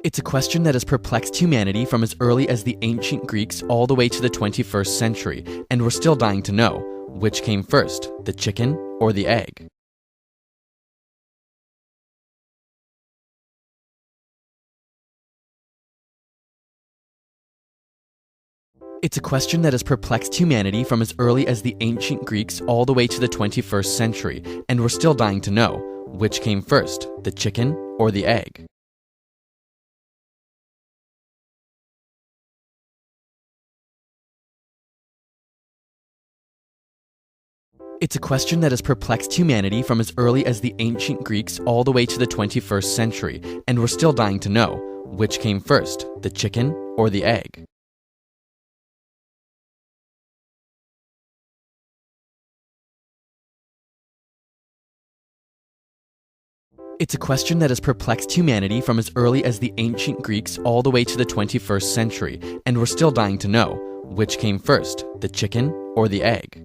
It's a question that has perplexed humanity from as early as the ancient Greeks all the way to the 21st century, and we're still dying to know, which came first, the chicken or the egg? It's a question that has perplexed humanity from as early as the ancient Greeks all the way to the 21st century, and we're still dying to know, which came first, the chicken or the egg? It's a question that has perplexed humanity from as early as the ancient Greeks all the way to the 21st century, and we're still dying to know, which came first, the chicken or the egg? It's a question that has perplexed humanity from as early as the ancient Greeks all the way to the 21st century, and we're still dying to know, which came first, the chicken or the egg?